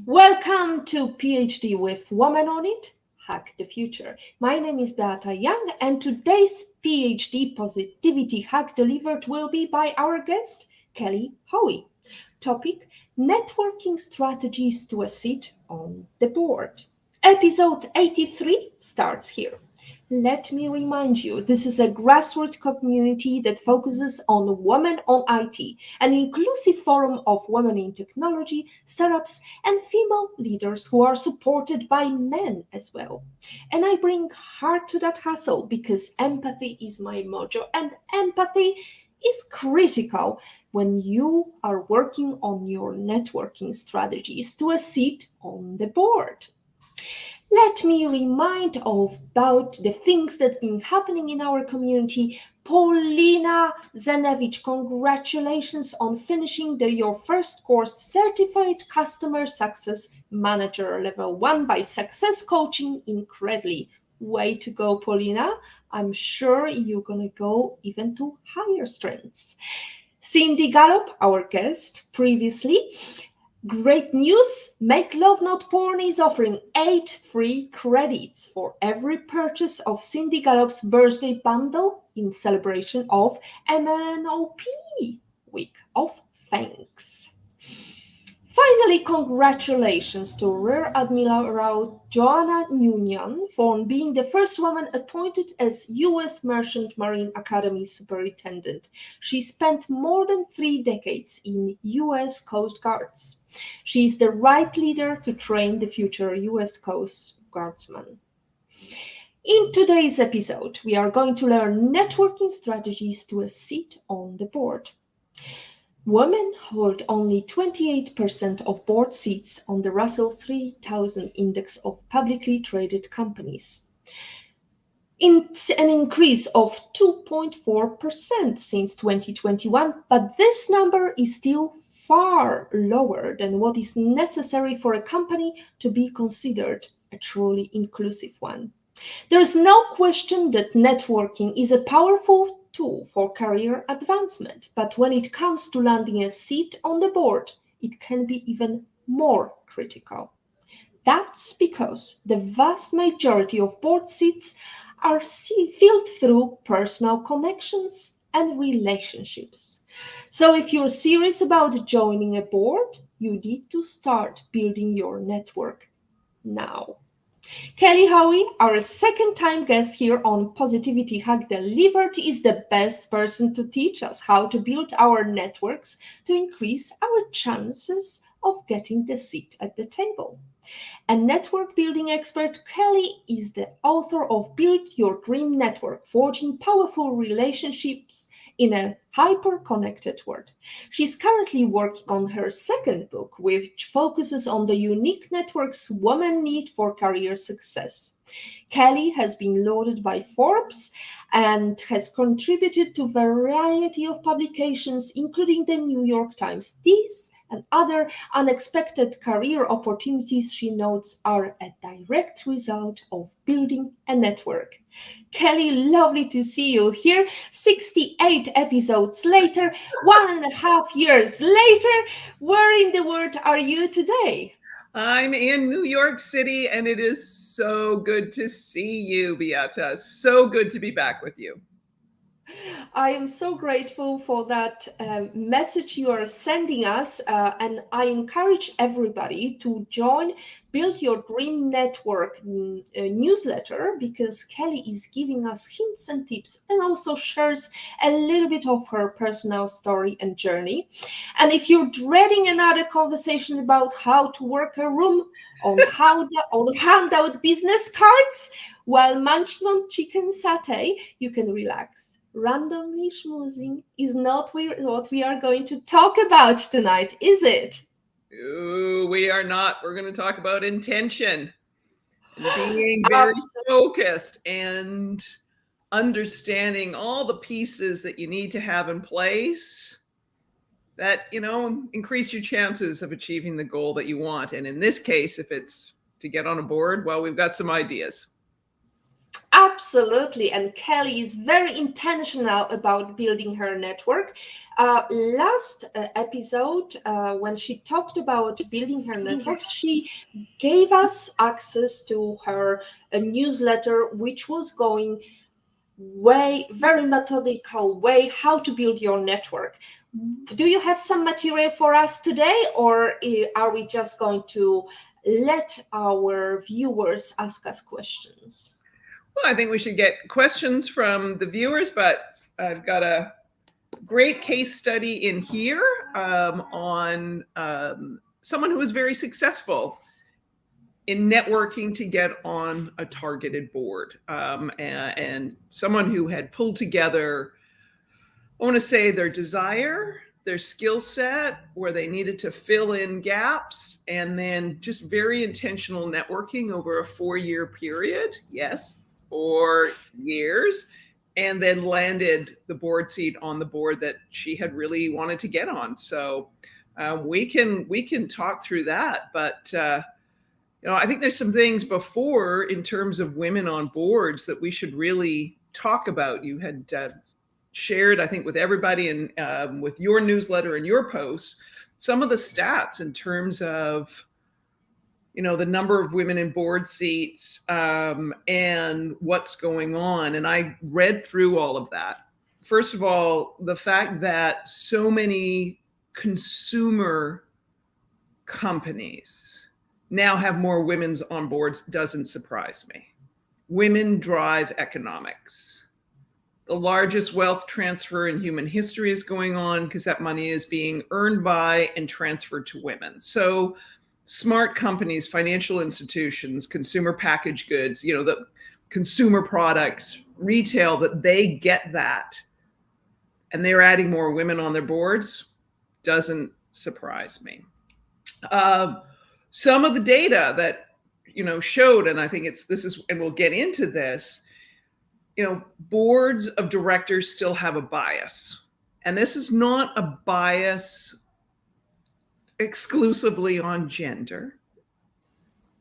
Welcome to PhD with Woman on It, Hack the Future. My name is Beata Young, and today's PhD Positivity Hack delivered will be by our guest, Kelly Hoey. Topic: Networking Strategies to a Seat on the Board. Episode 83 starts here. Let me remind you, this is a grassroots community that focuses on women on IT, an inclusive forum of women in technology, startups, and female leaders who are supported by men as well. And I bring heart to that hustle because empathy is my mojo, and empathy is critical when you are working on your networking strategies to a seat on the board. Let me remind of about the things that have been happening in our community. Paulina Zanevich, congratulations on finishing your first course, Certified Customer Success Manager Level 1 by Success Coaching Incredibly. Way to go, Paulina. I'm sure you're going to go even to higher strengths. Cindy Gallop, our guest previously, great news! Make Love Not Porn is offering 8 free credits for every purchase of Cindy Gallop's birthday bundle in celebration of MNOP Week of Thanks. Finally, congratulations to Rear Admiral Joanna Nunyan for being the first woman appointed as U.S. Merchant Marine Academy Superintendent. She spent more than 3 decades in U.S. Coast Guards. She is the right leader to train the future U.S. Coast Guardsmen. In today's episode, we are going to learn networking strategies to a seat on the board. Women hold only 28% of board seats on the Russell 3000 index of publicly traded companies. It's an increase of 2.4% since 2021, but this number is still far lower than what is necessary for a company to be considered a truly inclusive one. There is no question that networking is a powerful tool for career advancement, but when it comes to landing a seat on the board, it can be even more critical. That's because the vast majority of board seats are filled through personal connections and relationships. So if you're serious about joining a board, you need to start building your network now. Kelly Hoey, our second-time guest here on Positivity Hack Delivered, is the best person to teach us how to build our networks to increase our chances of getting the seat at the table. A network building expert, Kelly is the author of Build Your Dream Network, Forging Powerful Relationships in a Hyper-Connected World. She's currently working on her second book, which focuses on the unique networks women need for career success. Kelly has been lauded by Forbes and has contributed to a variety of publications, including the New York Times. These and other unexpected career opportunities, she notes, are a direct result of building a network. Kelly, lovely to see you here. 68 episodes later, 1.5 years later, where in the world are you today? I'm in New York City, and it is so good to see you, Beata. So good to be back with you. I am so grateful for that message you are sending us, and I encourage everybody to join Build Your Dream Network newsletter, because Kelly is giving us hints and tips and also shares a little bit of her personal story and journey. And if you're dreading another conversation about how to work a room on hand out business cards while munching on chicken satay, you can relax. Randomly schmoozing is not what we are going to talk about tonight, is it? Ooh, we are not. We're going to talk about intention and being very focused and understanding all the pieces that you need to have in place that, increase your chances of achieving the goal that you want. And in this case, if it's to get on a board, well, we've got some ideas. Absolutely, and Kelly is very intentional about building her network. Last episode, when she talked about building her networks, she gave us access to her newsletter, which was going way, very methodical way how to build your network. Do you have some material for us today, or are we just going to let our viewers ask us questions? Well, I think we should get questions from the viewers, but I've got a great case study in here on someone who was very successful in networking to get on a targeted board, and someone who had pulled together, I want to say, their desire, their skill set, where they needed to fill in gaps, and then just very intentional networking over a 4-year period. Yes, 4 years, and then landed the board seat on the board that she had really wanted to get on. So we can talk through that, but I think there's some things before in terms of women on boards that we should really talk about. You had shared, I think, with everybody and with your newsletter and your posts, some of the stats in terms of, the number of women in board seats and what's going on. And I read through all of that. First of all, the fact that so many consumer companies now have more women's on boards doesn't surprise me. Women drive economics. The largest wealth transfer in human history is going on because that money is being earned by and transferred to women. So smart companies, financial institutions, consumer packaged goods, the consumer products, retail, that they get that and they're adding more women on their boards doesn't surprise me. Some of the data that showed, and I think and we'll get into this, boards of directors still have a bias. And this is not a bias exclusively on gender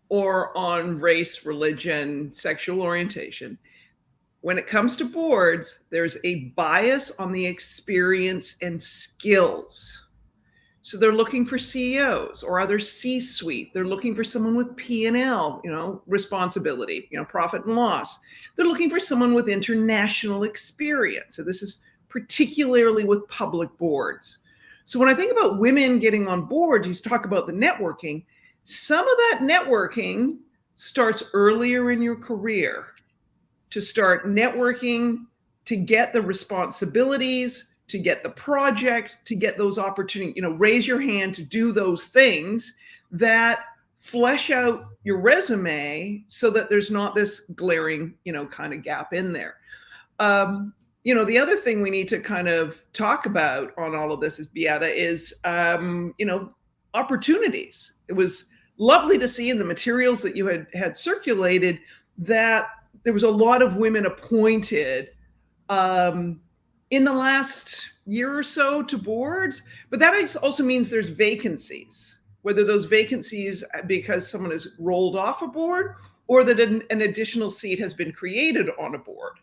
or on race, religion, sexual orientation. When it comes to boards, there's a bias on the experience and skills. So they're looking for CEOs or other C-suite. They're looking for someone with P&L, responsibility, profit and loss. They're looking for someone with international experience. So this is particularly with public boards. So when I think about women getting on boards, you talk about the networking. Some of that networking starts earlier in your career, to start networking, to get the responsibilities, to get the projects, to get those opportunities, raise your hand to do those things that flesh out your resume so that there's not this glaring, kind of gap in there. The other thing we need to kind of talk about on all of this is, Beata, is, opportunities. It was lovely to see in the materials that you had circulated that there was a lot of women appointed in the last year or so to boards, but that also means there's vacancies, whether those vacancies because someone has rolled off a board or that an additional seat has been created on a board.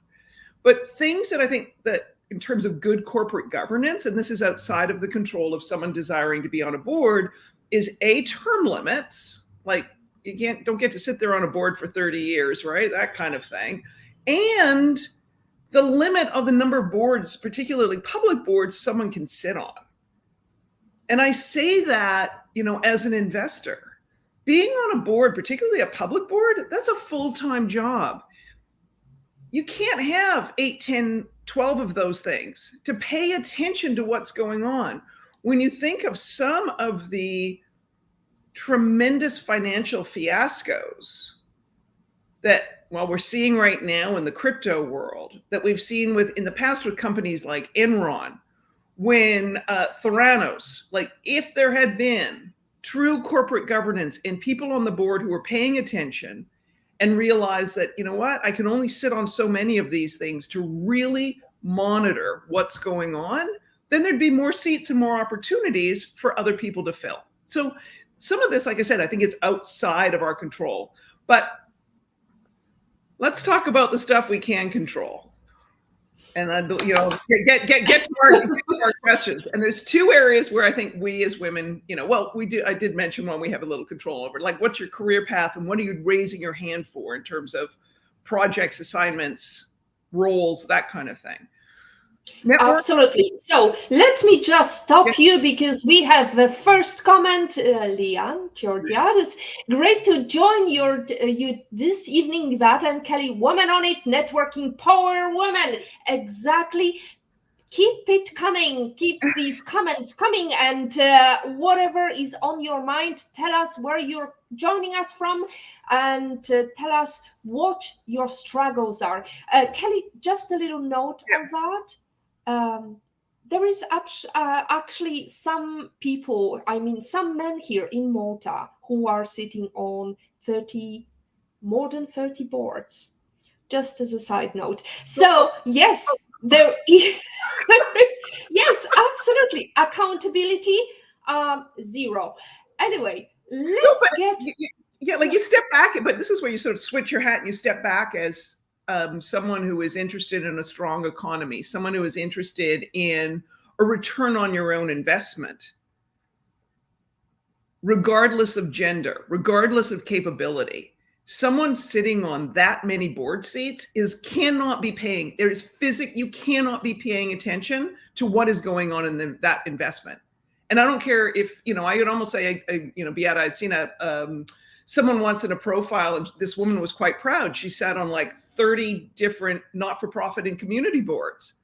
But things that I think that in terms of good corporate governance, and this is outside of the control of someone desiring to be on a board, is term limits. Like don't get to sit there on a board for 30 years, right? That kind of thing. And the limit of the number of boards, particularly public boards, someone can sit on. And I say that, as an investor, being on a board, particularly a public board, that's a full-time job. You can't have 8, 10, 12 of those things to pay attention to what's going on. When you think of some of the tremendous financial fiascos that we're seeing right now in the crypto world, that we've seen in the past with companies like Enron, when Theranos, if there had been true corporate governance and people on the board who were paying attention and realized that, I can only sit on so many of these things to really monitor what's going on, then there'd be more seats and more opportunities for other people to fill. So some of this, like I said, I think it's outside of our control. But let's talk about the stuff we can control. And get to our questions. And there's two areas where I think we as women, I did mention one we have a little control over, like what's your career path and what are you raising your hand for in terms of projects, assignments, roles, that kind of thing. Absolutely. So let me just stop you because we have the first comment, Leanne Georgiades. Great to join you this evening, Vata and Kelly. Woman on it, networking power woman. Exactly. Keep it coming. Keep these comments coming, and whatever is on your mind, tell us where you're joining us from, and tell us what your struggles are. Kelly, just a little note on that. There is actually some people, some men here in Malta who are sitting on more than 30 boards, just as a side note. So yes, there is, yes, absolutely. Accountability, zero. Anyway, you step back, but this is where you sort of switch your hat and you step back as someone who is interested in a strong economy, someone who is interested in a return on your own investment, regardless of gender, regardless of capability. Someone sitting on that many board seats cannot be paying. You cannot be paying attention to what is going on in that investment. And I don't care if, I would almost say, Beata, I'd seen someone once in a profile, and this woman was quite proud. She sat on like 30 different not-for-profit and community boards.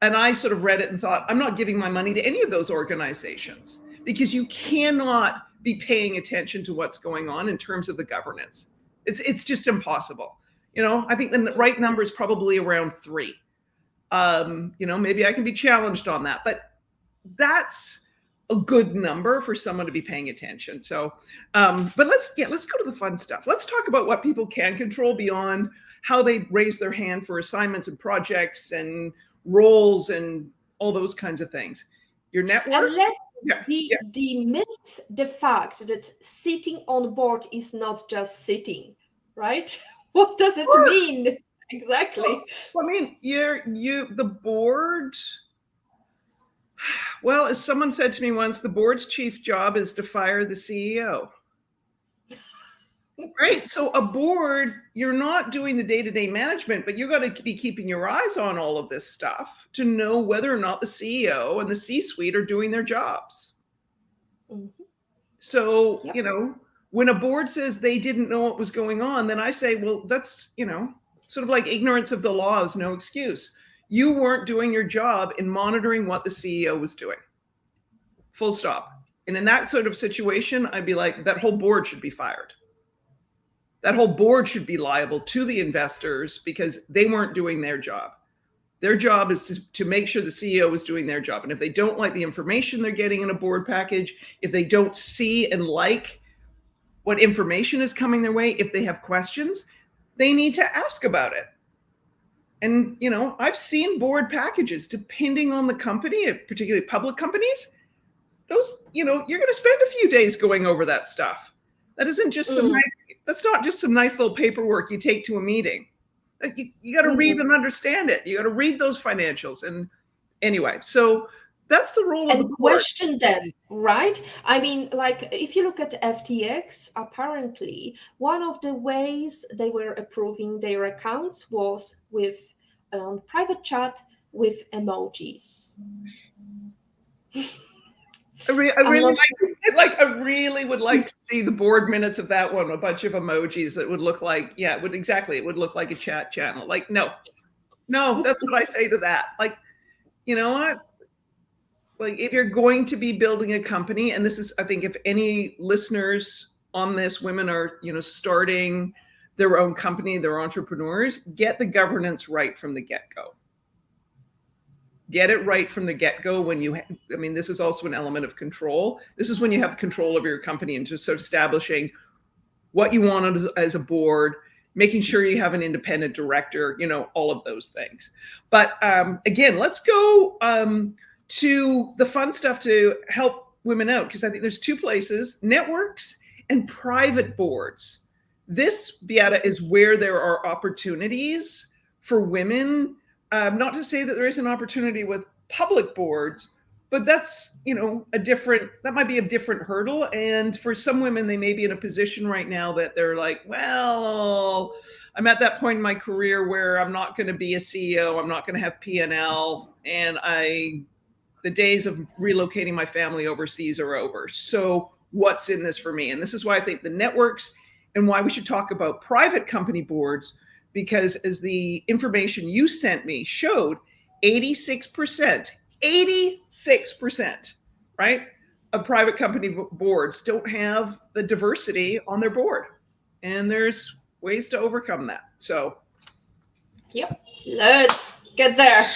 And I sort of read it and thought, I'm not giving my money to any of those organizations, because you cannot be paying attention to what's going on in terms of the governance. It's just impossible. I think the right number is probably around 3. Maybe I can be challenged on that, but that's a good number for someone to be paying attention. So, but let's go to the fun stuff. Let's talk about what people can control beyond how they raise their hand for assignments and projects and roles and all those kinds of things. Your network. And the myth, the fact that sitting on board is not just sitting, right? What does it mean exactly? Well, I mean, the board. Well, as someone said to me once, the board's chief job is to fire the CEO. Right? So a board, you're not doing the day-to-day management, but you got to be keeping your eyes on all of this stuff to know whether or not the CEO and the C-suite are doing their jobs. Mm-hmm. So, when a board says they didn't know what was going on, then I say, well, that's, sort of like ignorance of the law is no excuse. You weren't doing your job in monitoring what the CEO was doing. Full stop. And in that sort of situation, I'd be like, that whole board should be fired. That whole board should be liable to the investors because they weren't doing their job. Their job is to make sure the CEO is doing their job. And if they don't like the information they're getting in a board package, if they don't see and like what information is coming their way, if they have questions, they need to ask about it. And, I've seen board packages, depending on the company, particularly public companies, those, you're going to spend a few days going over that stuff. That isn't just that's not just some nice little paperwork you take to a meeting. You got to read and understand it. You got to read those financials. And anyway, so that's the role of the board. Question them, right? I mean, like if you look at FTX, apparently one of the ways they were approving their accounts was with private chat with emojis. I really would like to see the board minutes of that one. A bunch of emojis that would look like, it would look like a chat channel. Like, no, that's what I say to that. Like, you know what? Like, if you're going to be building a company, and this is, I think, if any listeners on this, women are, starting their own company, they're entrepreneurs, get the governance right from the get-go. Get it right from the get-go. This is also an element of control. This is when you have control of your company and just sort of establishing what you want as a board, making sure you have an independent director, all of those things. But again, let's go to the fun stuff to help women out, because I think there's 2 places, networks and private boards, this, Beata, is where there are opportunities for women. Not to say that there is an opportunity with public boards, but that's, that might be a different hurdle. And for some women, they may be in a position right now that they're like, well, I'm at that point in my career where I'm not going to be a CEO, I'm not going to have P&L, and the days of relocating my family overseas are over. So what's in this for me? And this is why I think the networks, and why we should talk about private company boards, because as the information you sent me showed, 86%, right, of private company boards don't have the diversity on their board. And there's ways to overcome that. So, yep, let's get there.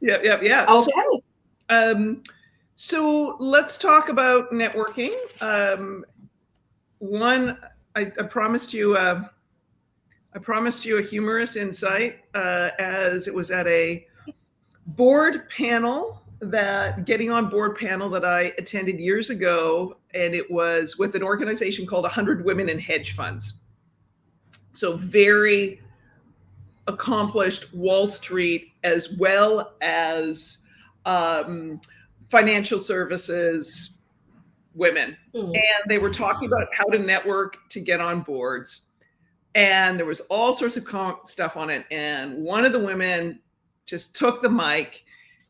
Yeah. Okay. So let's talk about networking. I promised you a humorous insight, as it was at a getting on board panel that I attended years ago, and it was with an organization called 100 Women in Hedge Funds. So very accomplished Wall Street as well as financial services women. And they were talking about how to network to get on boards. And there was all sorts of stuff on it. And one of the women just took the mic.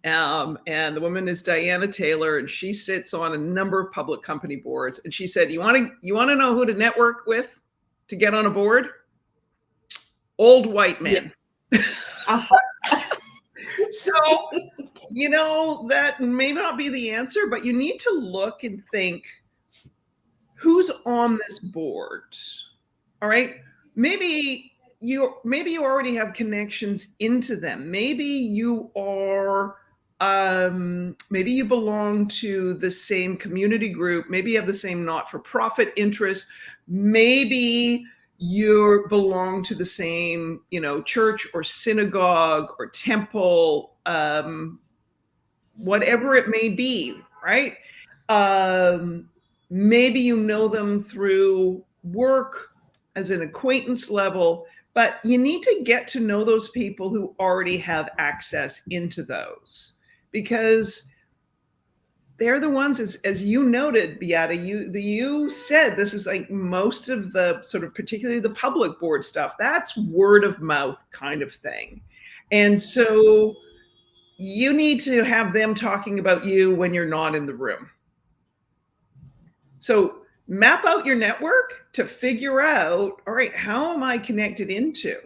And the woman is Diana Taylor, and she sits on a number of public company boards. And she said, you want to know who to network with to get on a board? Old white men. Yeah. So, that may not be the answer, but you need to look and think, who's on this board? All right. Maybe you already have connections into them. Maybe you are, maybe you belong to the same community group. Maybe you have the same not-for-profit interest. Maybe you belong to the same, church or synagogue or temple, whatever it may be, right? Maybe you know them through work as an acquaintance level, but you need to get to know those people who already have access into those, because they're the ones, as you noted, Beata, you said this is like most of the sort of, particularly the public board stuff, that's word of mouth kind of thing. And so you need to have them talking about you when you're not in the room. So map out your network to figure out, all right, how am I connected into,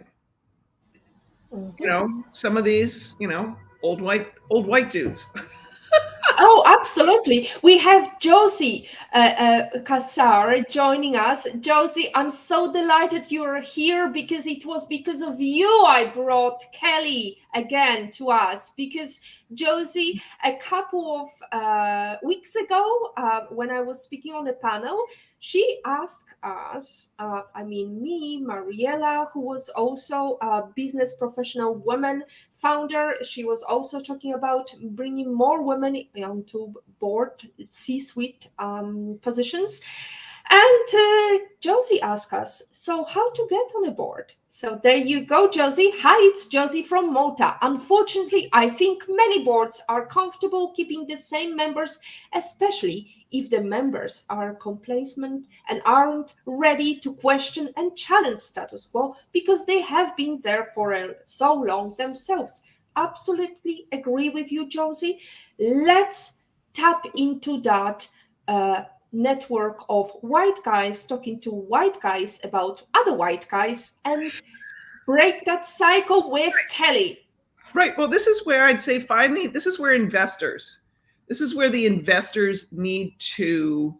some of these, old white dudes. Oh, absolutely. We have Josie Kassar joining us. Josie, I'm so delighted you're here, because it was because of you I brought Kelly again to us. Because Josie, a couple of weeks ago, when I was speaking on the panel, she asked us, me, Mariella, who was also a business professional woman founder, she was also talking about bringing more women onto board C-suite positions. And Josie asked us, so how to get on a board? So there you go, Josie. Hi, it's Josie from Malta. Unfortunately, I think many boards are comfortable keeping the same members, especially if the members are complacent and aren't ready to question and challenge status quo because they have been there for so long themselves. Absolutely agree with you, Josie. Let's tap into that network of white guys talking to white guys about other white guys and break that cycle with Kelly. Right. Well, this is where I'd say finally, this is where the investors need to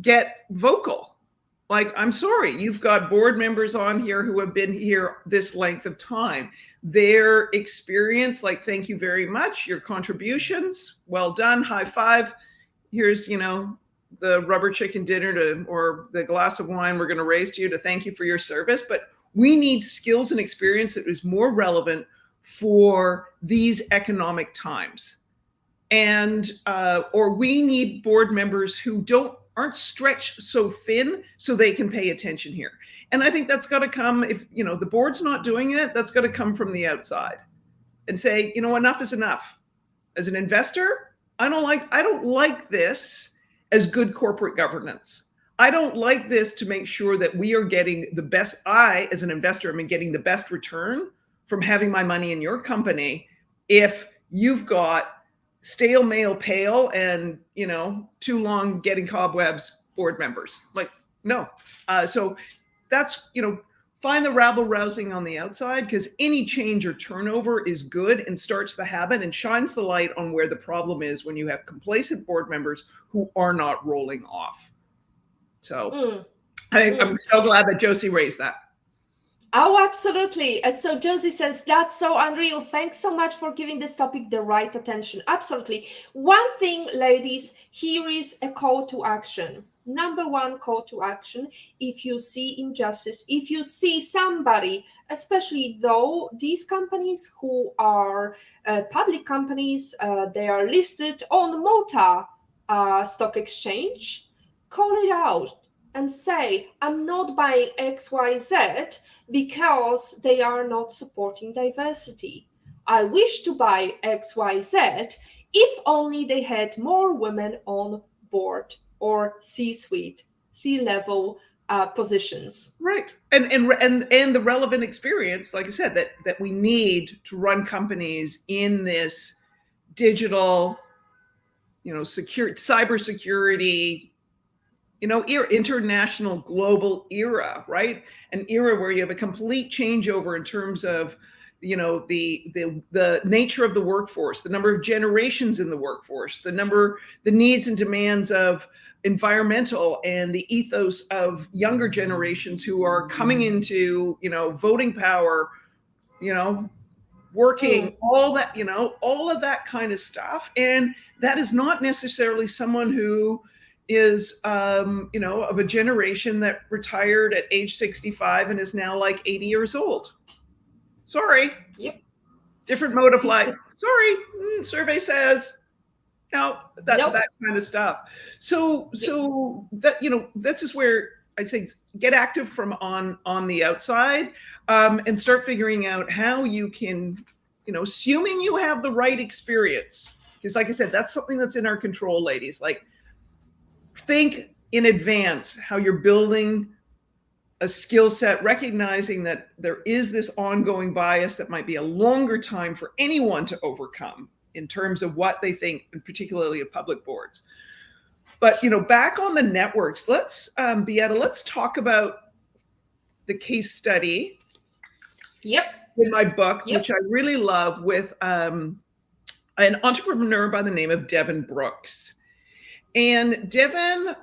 get vocal. Like, I'm sorry, you've got board members on here who have been here this length of time. Their experience, like, thank you very much. Your contributions, well done, high five. Here's, the rubber chicken dinner or the glass of wine we're going to raise to you to thank you for your service. But we need skills and experience that is more relevant for these economic times. And, or we need board members who don't aren't stretched so thin so they can pay attention here. And I think that's got to come, if the board's not doing it, that's got to come from the outside and say, enough is enough. As an investor, I don't like this as good corporate governance. I don't like this to make sure that we are getting the best. I, as an investor, am getting the best return from having my money in your company if you've got stale male pale and too long getting cobwebs board members. Like, no. So that's find the rabble rousing on the outside, because any change or turnover is good and starts the habit and shines the light on where the problem is when you have complacent board members who are not rolling off. So I'm so glad that Josie raised that. Oh, absolutely. And so Josie says, that's so unreal. Thanks so much for giving this topic the right attention. Absolutely. One thing, ladies, here is a call to action. Number one call to action: if you see injustice, if you see somebody, especially though these companies who are public companies, they are listed on Malta stock exchange, call it out and say, I'm not buying XYZ because they are not supporting diversity. I wish to buy XYZ if only they had more women on board or C-suite, C-level positions. Right. And the relevant experience, like I said, that we need to run companies in this digital, secure cybersecurity, international global era, right? An era where you have a complete changeover in terms of the nature of the workforce, the number of generations in the workforce, the needs and demands of environmental, and the ethos of younger generations who are coming into voting power, working, all of that kind of stuff. And that is not necessarily someone who is of a generation that retired at age 65 and is now like 80 years old. Sorry. Yep. Different mode of life. Sorry. Survey says no, that kind of stuff. So that, this is where I say get active from on the outside, and start figuring out how you can, assuming you have the right experience. Because like I said, that's something that's in our control, ladies. Like, think in advance how you're building a skill set, recognizing that there is this ongoing bias that might be a longer time for anyone to overcome in terms of what they think, and particularly of public boards. But, back on the networks, let's, Beata, let's talk about the case study. Yep. In my book, which I really love, with an entrepreneur by the name of Devin Brooks. And Devin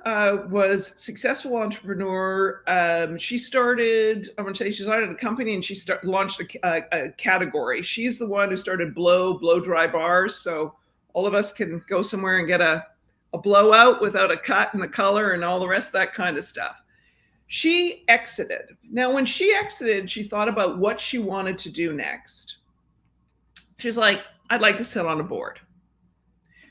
was a successful entrepreneur. She started a company, and she launched a category. She's the one who started blow dry bars. So all of us can go somewhere and get a blowout without a cut and a color and all the rest of that kind of stuff. She exited. Now, when she exited, she thought about what she wanted to do next. She's like, I'd like to sit on a board.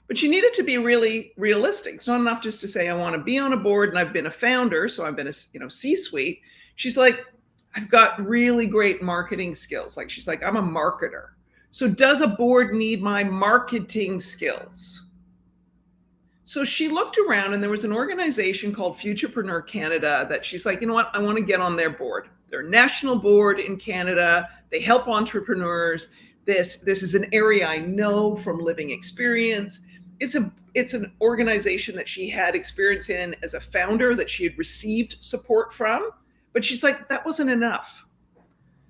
But she needed to be really realistic. It's not enough just to say, I want to be on a board and I've been a founder, so I've been a C-suite. She's like, I've got really great marketing skills. Like, she's like, I'm a marketer. So does a board need my marketing skills? So she looked around, and there was an organization called Futurepreneur Canada that she's like, you know what? I want to get on their board. They're a national board in Canada. They help entrepreneurs. This is an area I know from living experience. It's an organization that she had experience in as a founder, that she had received support from, but she's like, that wasn't enough.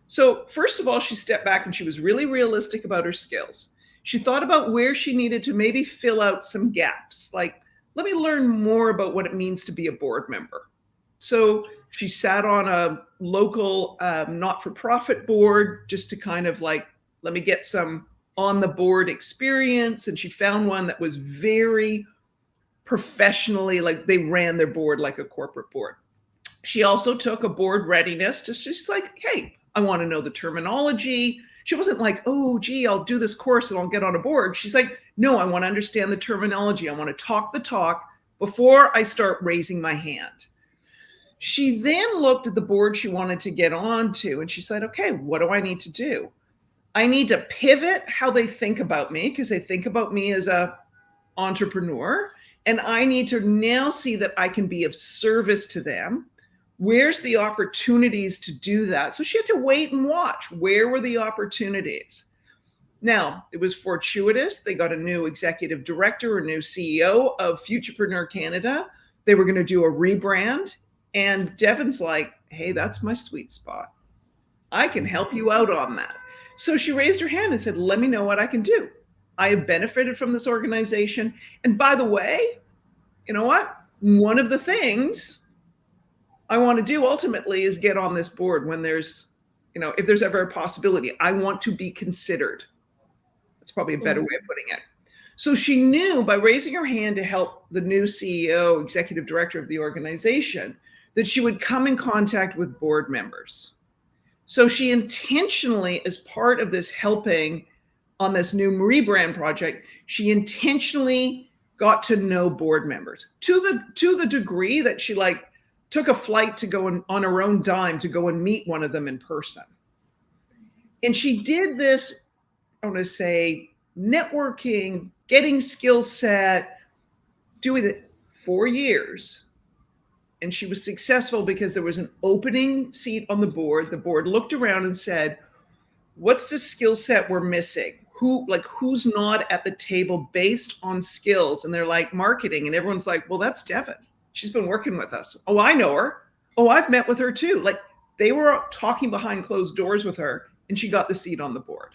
So first of all, she stepped back and she was really realistic about her skills. She thought about where she needed to maybe fill out some gaps. Like, let me learn more about what it means to be a board member. So she sat on a local not-for-profit board just to kind of like, let me get some on the board experience. And she found one that was very professionally, like they ran their board like a corporate board. She also took a board readiness to just like, hey, I want to know the terminology. She wasn't like, oh, gee, I'll do this course and I'll get on a board. She's like, no, I want to understand the terminology. I want to talk the talk, before I start raising my hand. She then looked at the board she wanted to get onto, and she said, okay, what do I need to do? I need to pivot how they think about me, because they think about me as a entrepreneur, and I need to now see that I can be of service to them. Where's the opportunities to do that? So she had to wait and watch. Where were the opportunities? Now, it was fortuitous. They got a new executive director, a new CEO of Futurepreneur Canada. They were going to do a rebrand. And Devon's like, hey, that's my sweet spot. I can help you out on that. So she raised her hand and said, let me know what I can do. I have benefited from this organization. And by the way, you know what? One of the things I want to do ultimately is get on this board when there's, if there's ever a possibility. I want to be considered. That's probably a better way of putting it. So she knew by raising her hand to help the new CEO, executive director of the organization, that she would come in contact with board members. So she intentionally, as part of this helping on this new rebrand project, she intentionally got to know board members to the degree that she took a flight to go on her own dime to go and meet one of them in person. And she did this, I want to say, networking, getting skill set, doing it 4 years. And she was successful because there was an opening seat on the board. The board looked around and said, what's the skill set we're missing? Who's not at the table based on skills? And they're like, marketing. And everyone's like, well, that's Devon. She's been working with us. Oh, I know her. Oh, I've met with her too. They were talking behind closed doors with her, and she got the seat on the board.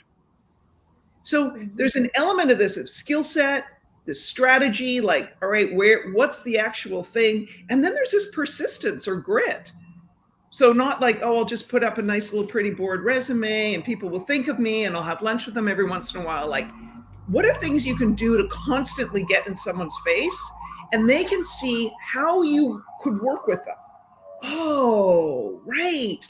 So there's an element of this of skill set, this strategy, all right, what's the actual thing? And then there's this persistence or grit. So not I'll just put up a nice little pretty board resume and people will think of me and I'll have lunch with them every once in a while. What are things you can do to constantly get in someone's face and they can see how you could work with them? Oh, right.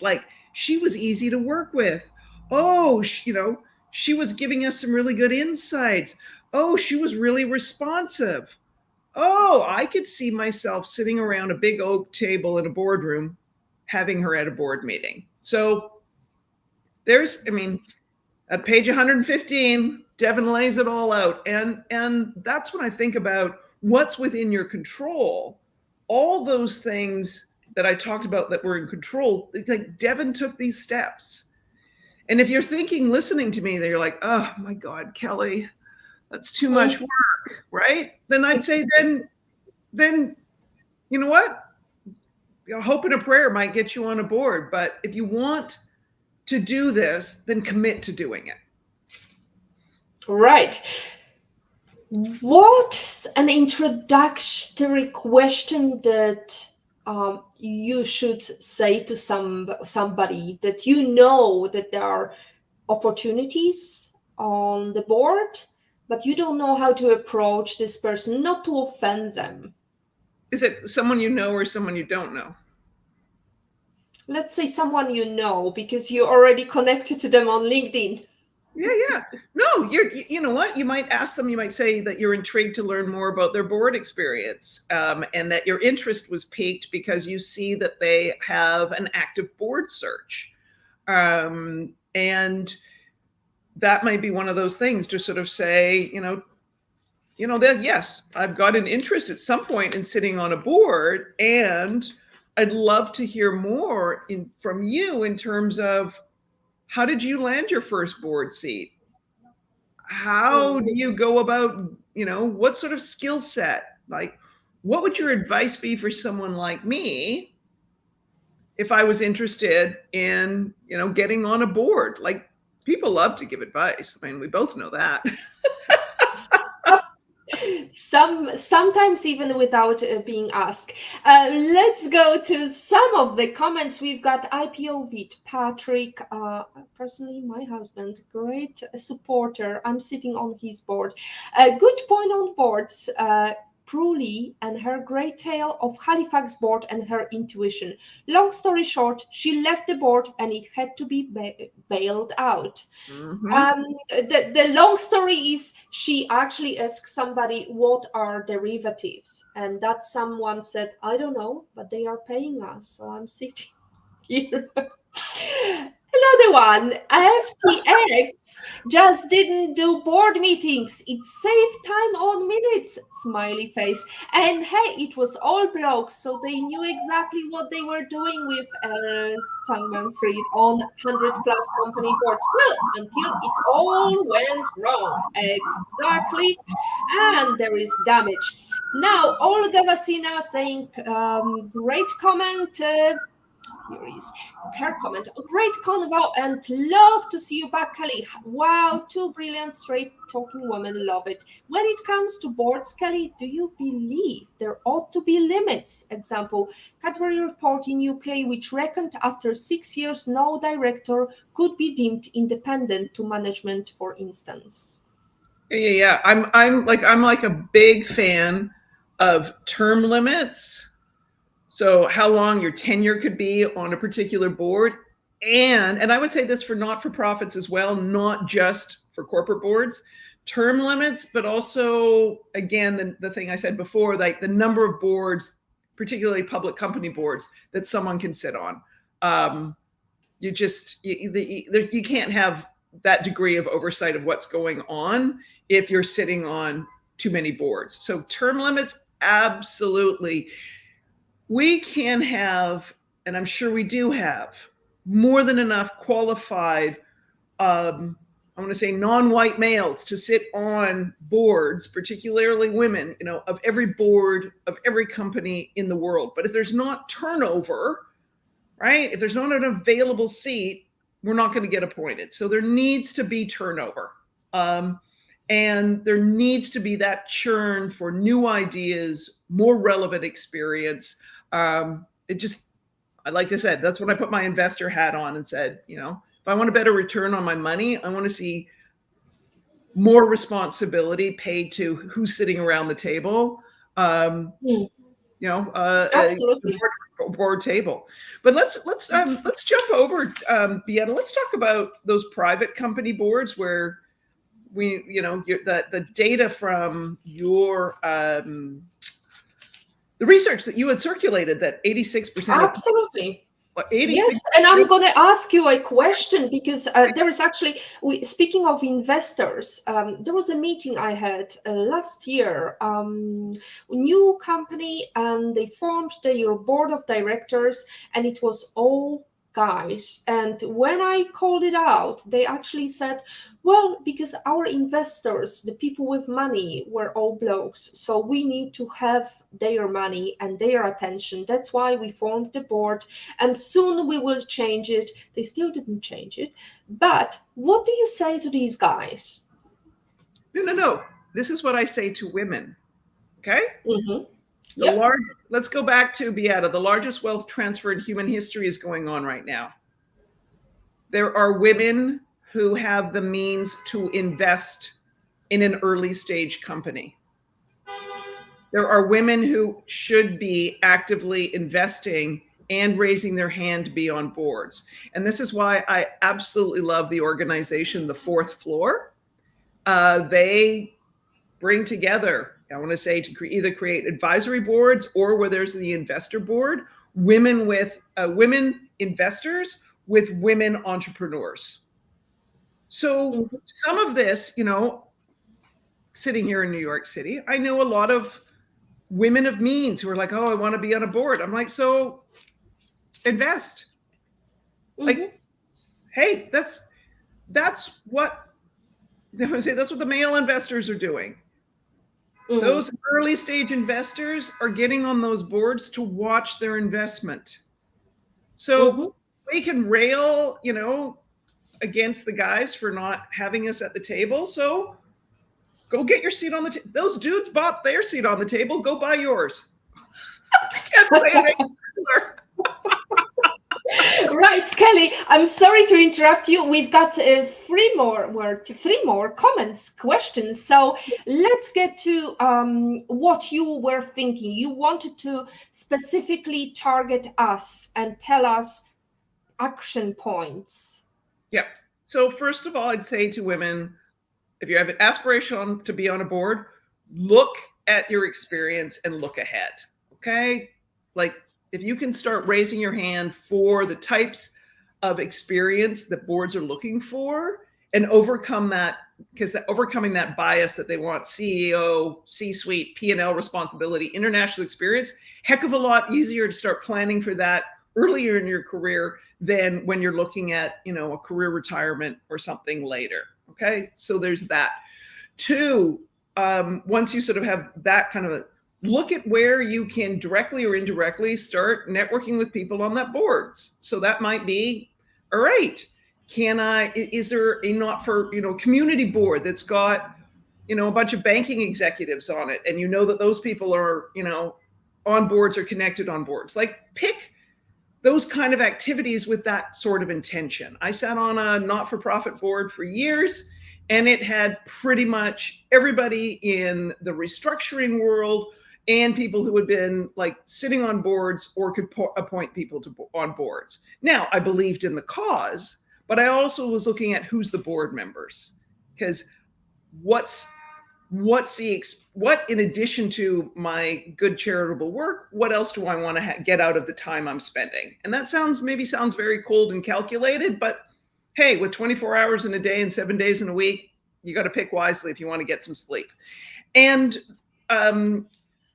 She was easy to work with. Oh, she was giving us some really good insights. Oh, she was really responsive. Oh, I could see myself sitting around a big oak table in a boardroom, having her at a board meeting. So at page 115, Devon lays it all out. And that's when I think about what's within your control. All those things that I talked about that were in control, Devon took these steps. And if you're listening to me, that you're like, oh my God, Kelly, that's too much work, right? Then I'd say, then you know what? Hope and a prayer might get you on a board. But if you want to do this, then commit to doing it. Right. What's an introductory question that you should say to somebody that that there are opportunities on the board, but you don't know how to approach this person, not to offend them? Is it someone you know or someone you don't know? Let's say someone you know because you're already connected to them on LinkedIn. Yeah. No, you know what? You might ask them, you might say that you're intrigued to learn more about their board experience, and that your interest was piqued because you see that they have an active board search. And that might be one of those things to sort of say, that yes, I've got an interest at some point in sitting on a board, and I'd love to hear more from you in terms of how did you land your first board seat? How do you go about, what sort of skill set? What would your advice be for someone like me if I was interested in, getting on a board? People love to give advice. We both know that. Sometimes even without being asked. Let's go to some of the comments. We've got IPOVIT, Patrick, personally my husband, great supporter. I'm sitting on his board. Good point on boards. Prulie and her grey tail of Halifax board and her intuition. Long story short, she left the board and it had to be bailed out. Mhm. The long story is she actually asked somebody what are derivatives, and that someone said, I don't know, but they are paying us, so I'm sitting here. Another one, FTX just didn't do board meetings. It saved time on minutes, smiley face. And hey, it was all blokes, so they knew exactly what they were doing with Sam Manfred on 100 plus company boards. Well, until it all went wrong. Exactly. And there is damage. Now, Olga Vasina saying, great comment. Here is her comment. Great convo and love to see you back, Kelly. Wow, two brilliant straight talking women. Love it. When it comes to boards, Kelly, do you believe there ought to be limits? Example, Cadbury report in UK, which reckoned after 6 years no director could be deemed independent to management, for instance. Yeah. I'm like a big fan of term limits. So how long your tenure could be on a particular board. And I would say this for not-for-profits as well, not just for corporate boards, term limits, but also, again, the thing I said before, like the number of boards, particularly public company boards, that someone can sit on. You can't have that degree of oversight of what's going on if you're sitting on too many boards. So term limits, absolutely. We can have, and I'm sure we do have, more than enough qualified, I want to say non-white males to sit on boards, particularly women, of every board of every company in the world. But if there's not turnover, right? If there's not an available seat, we're not going to get appointed. So there needs to be turnover. And there needs to be that churn for new ideas, more relevant experience. Like I said, that's when I put my investor hat on and said, if I want a better return on my money, I want to see more responsibility paid to who's sitting around the table. Absolutely. Board table. But let's jump over, Beata. Let's talk about those private company boards where the data from your the research that you had circulated that 86% Absolutely. of 86%. Yes, and I'm going to ask you a question because there is actually, speaking of investors, there was a meeting I had last year, new company, and they formed their board of directors, and it was all guys. And when I called it out, they actually said, well, because our investors, the people with money, were all blokes, so we need to have their money and their attention. That's why we formed the board, and soon we will change it. They still didn't change it. But what do you say to these guys? No. This is what I say to women. Okay? Mm-hmm. Let's go back to Beata. The largest wealth transfer in human history is going on right now. There are women who have the means to invest in an early stage company. There are women who should be actively investing and raising their hand to be on boards. And this is why I absolutely love the organization, The Fourth Floor. They bring together, I want to say, to either create advisory boards or where there's the investor board, women investors with women entrepreneurs. So some of this, sitting here in New York City, I know a lot of women of means who are like, oh, I want to be on a board. I'm like, so invest. Like, hey, that's what the male investors are doing. Those early stage investors are getting on those boards to watch their investment. So we can rail, against the guys for not having us at the table. So go get your seat on the table. Those dudes bought their seat on the table. Go buy yours. I can't say it any simpler. Right, Kelly, I'm sorry to interrupt you. We've got three more comments, questions. So let's get to what you were thinking. You wanted to specifically target us and tell us action points. Yeah. So first of all, I'd say to women, if you have an aspiration to be on a board, look at your experience and look ahead. Okay. Like if you can start raising your hand for the types of experience that boards are looking for and overcome that, because overcoming that bias that they want CEO, C-suite, P&L responsibility, international experience, heck of a lot easier to start planning for that earlier in your career than when you're looking at, a career retirement or something later. Okay. So there's that. Two, once you sort of have that kind of a look at where you can directly or indirectly start networking with people on that boards. So that might be, all right, is there a not for, community board that's got, a bunch of banking executives on it. And that those people are, on boards or connected on boards. Like pick those kind of activities with that sort of intention. I sat on a not-for-profit board for years, and it had pretty much everybody in the restructuring world and people who had been like sitting on boards or could appoint people on boards. Now, I believed in the cause, but I also was looking at who's the board members, because what in addition to my good charitable work, what else do I want to get out of the time I'm spending? And that sounds very cold and calculated, but hey, with 24 hours in a day and 7 days in a week, you got to pick wisely if you want to get some sleep. And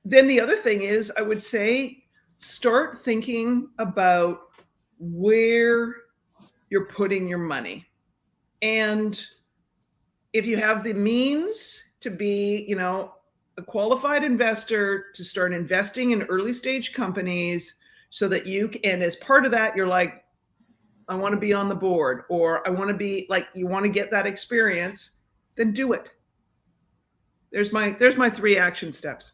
then the other thing is, I would say, start thinking about where you're putting your money. And if you have the means to be, a qualified investor, to start investing in early stage companies so that and as part of that, you're like, I want to be on the board, or I want to be like, you want to get that experience, then do it. There's my 3 action steps.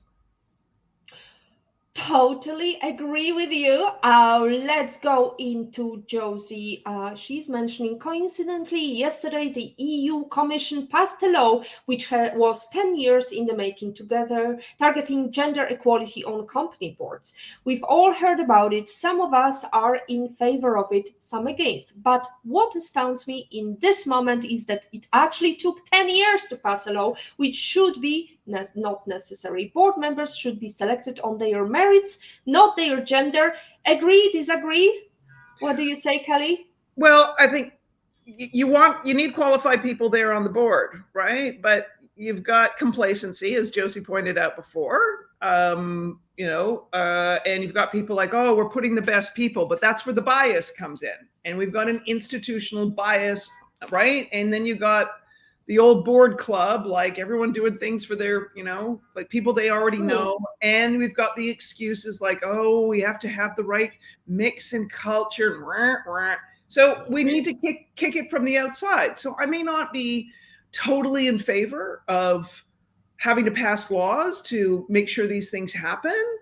Totally agree with you. Let's go into Josie. She's mentioning, coincidentally, yesterday the EU Commission passed a law which was 10 years in the making, together targeting gender equality on company boards. We've all heard about it. Some of us are in favor of it, some against. But what astounds me in this moment is that it actually took 10 years to pass a law, which should be not necessary. Board members should be selected on their merits, not their gender. Agree, disagree? What do you say, Kelly? Well, I think you need qualified people there on the board, right? But you've got complacency, as Josie pointed out before, and you've got people like, oh, we're putting the best people, but that's where the bias comes in. And we've got an institutional bias, right? And then you've got the old board club, like everyone doing things for their, like people they already know. And we've got the excuses like, oh, we have to have the right mix and culture. So we need to kick it from the outside. So I may not be totally in favor of having to pass laws to make sure these things happen.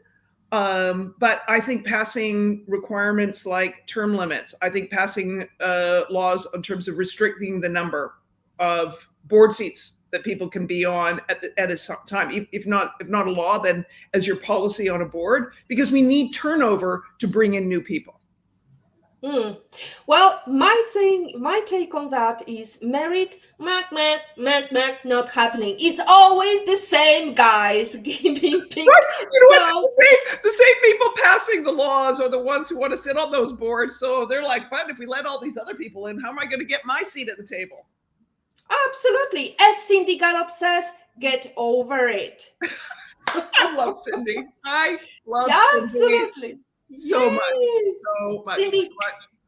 But I think passing requirements like term limits, I think passing laws in terms of restricting the number of board seats that people can be on at a time, if not a law, then as your policy on a board, because we need turnover to bring in new people. Well, my take on that is merit, not happening. It's always the same guys being picked. Right. The same people passing the laws are the ones who want to sit on those boards. So they're like, but if we let all these other people in, how am I going to get my seat at the table? Absolutely. As Cindy Gallop says, get over it. I love Cindy. Absolutely. So much. Cindy,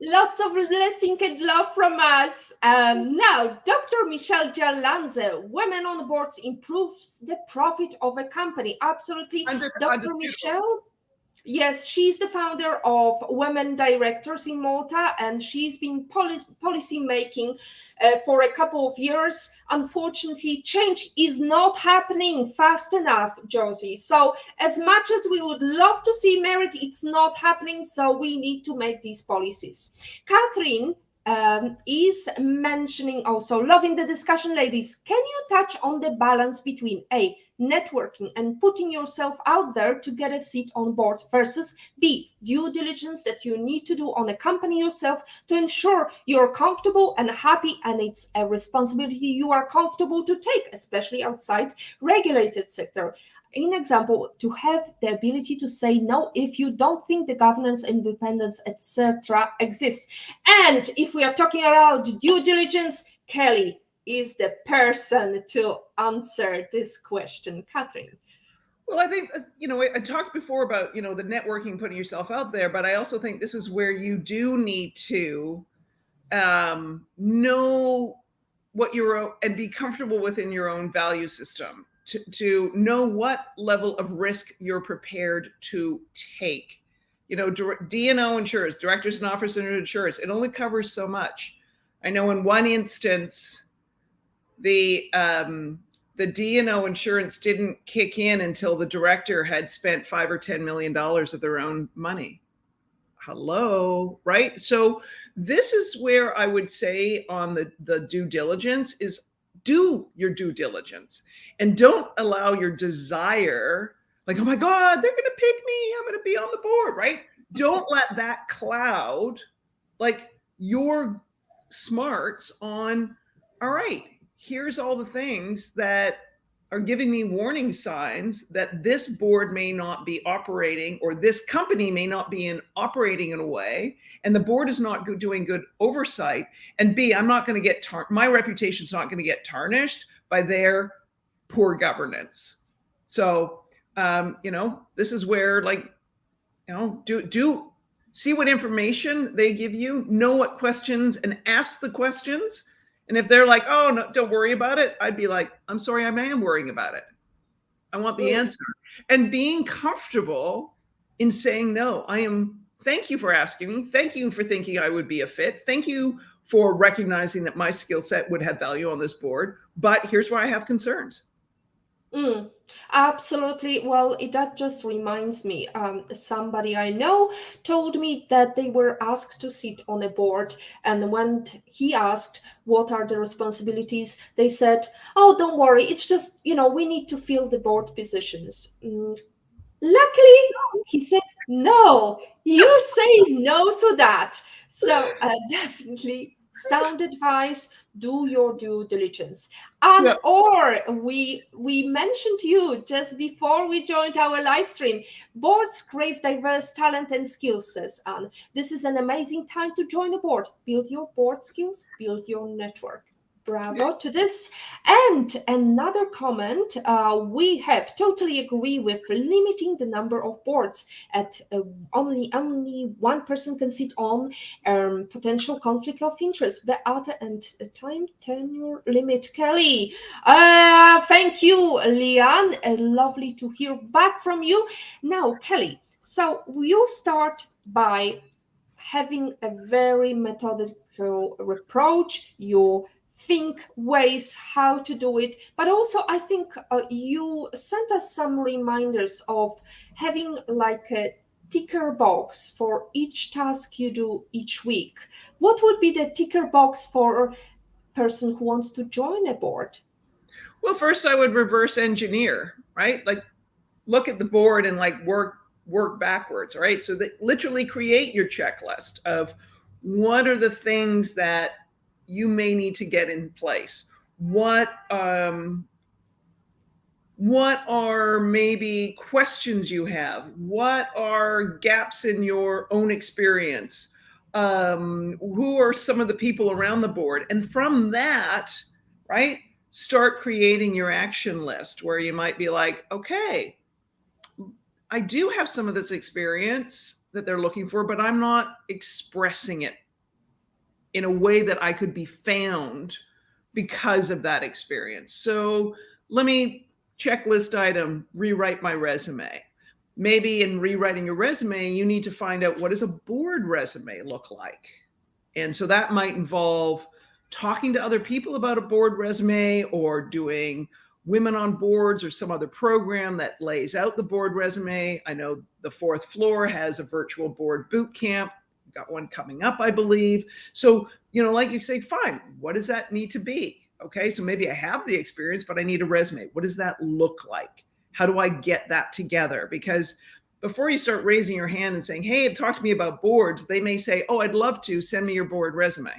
lots of blessing and love from us. Now, Dr. Michelle Jalanze, women on boards improves the profit of a company. Absolutely. Dr. Michelle, Yes, she's the founder of Women Directors in Malta, and she's been policy making for a couple of years. Unfortunately, change is not happening fast enough, Josie. So, as much as we would love to see merit, it's not happening. So, we need to make these policies. Catherine is mentioning also loving the discussion, ladies. Can you touch on the balance between A, networking and putting yourself out there to get a seat on board versus B, due diligence that you need to do on a company yourself to ensure you're comfortable and happy, and it's a responsibility you are comfortable to take, especially outside regulated sector. In example, to have the ability to say no if you don't think the governance, independence, etc. exists. And if we are talking about due diligence, Kelly is the person to answer this question. Catherine. Well, I think, I talked before about, the networking, putting yourself out there, but I also think this is where you do need to know what and be comfortable within your own value system to know what level of risk you're prepared to take. D&O insurance, directors and officers insurance, it only covers so much. I know in one instance, the D&O insurance didn't kick in until the director had spent $5 or $10 million of their own money. Hello, right? So this is where I would say on the due diligence is do your due diligence and don't allow your desire, like, oh my God, they're going to pick me, I'm going to be on the board, right? Don't let that cloud like your smarts on, all right, here's all the things that are giving me warning signs that this board may not be operating, or this company may not be operating in a way, and the board is not doing good oversight. And B, I'm not going to get my reputation's not going to get tarnished by their poor governance. So, this is where, like, do see what information they give you, know what questions, and ask the questions. And if they're like, oh, no, don't worry about it, I'd be like, I'm sorry, I am worrying about it. I want the answer. And being comfortable in saying no. Thank you for asking me. Thank you for thinking I would be a fit. Thank you for recognizing that my skill set would have value on this board. But here's where I have concerns. Absolutely. Well, that just reminds me, somebody I know told me that they were asked to sit on a board, and when he asked what are the responsibilities, they said, oh, don't worry, it's just, we need to fill the board positions. Luckily, he said, no, you say no to that. So definitely sound advice, do your due diligence. Or we mentioned you just before we joined our live stream. Boards crave diverse talent and skills, says Anne. This is an amazing time to join a board. Build your board skills, build your network. Bravo to this. And another comment, we have totally agree with limiting the number of boards at only one person can sit on, potential conflict of interest, the other, and time tenure limit. Kelly, thank you, Leanne. Lovely to hear back from you. Now, Kelly, so you start by having a very methodical approach. You think ways how to do it, but also I think you sent us some reminders of having like a ticker box for each task you do each week. What would be the ticker box for a person who wants to join a board? Well, first I would reverse engineer, right? Like look at the board and like work backwards, right? So that literally create your checklist of what are the things that you may need to get in place. What are maybe questions you have? What are gaps in your own experience? Who are some of the people around the board? And from that, right, start creating your action list where you might be like, okay, I do have some of this experience that they're looking for, but I'm not expressing it in a way that I could be found because of that experience. So let me checklist item, rewrite my resume. maybe in rewriting your resume, you need to find out, what does a board resume look like? And so that might involve talking to other people about a board resume, or doing women on boards or some other program that lays out the board resume. I know the fourth floor has a virtual board boot camp. We've got one coming up, I believe. So, like you say, fine, what does that need to be? Okay, so maybe I have the experience, but I need a resume. What does that look like? How do I get that together? Because before you start raising your hand and saying, hey, talk to me about boards, they may say, oh, I'd love to, send me your board resume.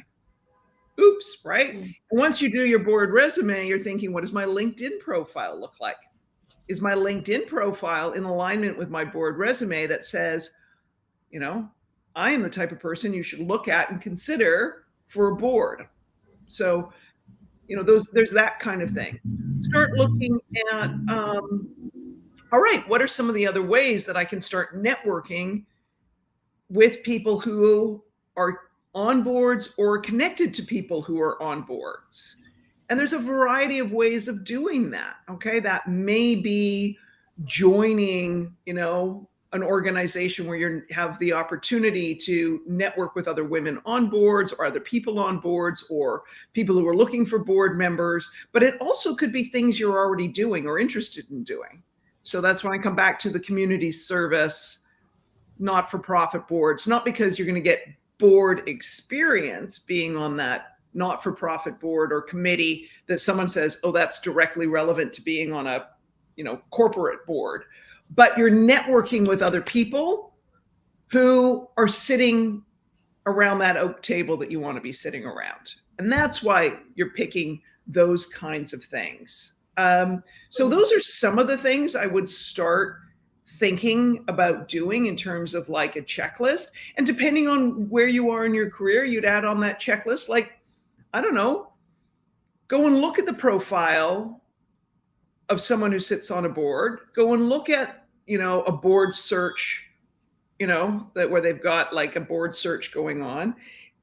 Oops, right? And once you do your board resume, you're thinking, what does my LinkedIn profile look like? Is my LinkedIn profile in alignment with my board resume that says, I am the type of person you should look at and consider for a board? So, there's that kind of thing. Start looking at, all right, what are some of the other ways that I can start networking with people who are on boards or connected to people who are on boards? And there's a variety of ways of doing that. Okay. That may be joining, an organization where you have the opportunity to network with other women on boards, or other people on boards, or people who are looking for board members. But it also could be things you're already doing or interested in doing. So that's when I come back to the community service, not-for-profit boards, not because you're going to get board experience being on that not-for-profit board or committee that someone says, oh, that's directly relevant to being on a, corporate board, but you're networking with other people who are sitting around that oak table that you want to be sitting around. And that's why you're picking those kinds of things. So those are some of the things I would start thinking about doing in terms of like a checklist. And depending on where you are in your career, you'd add on that checklist, like, I don't know, go and look at the profile of someone who sits on a board. Go and look at, a board search, where they've got like a board search going on.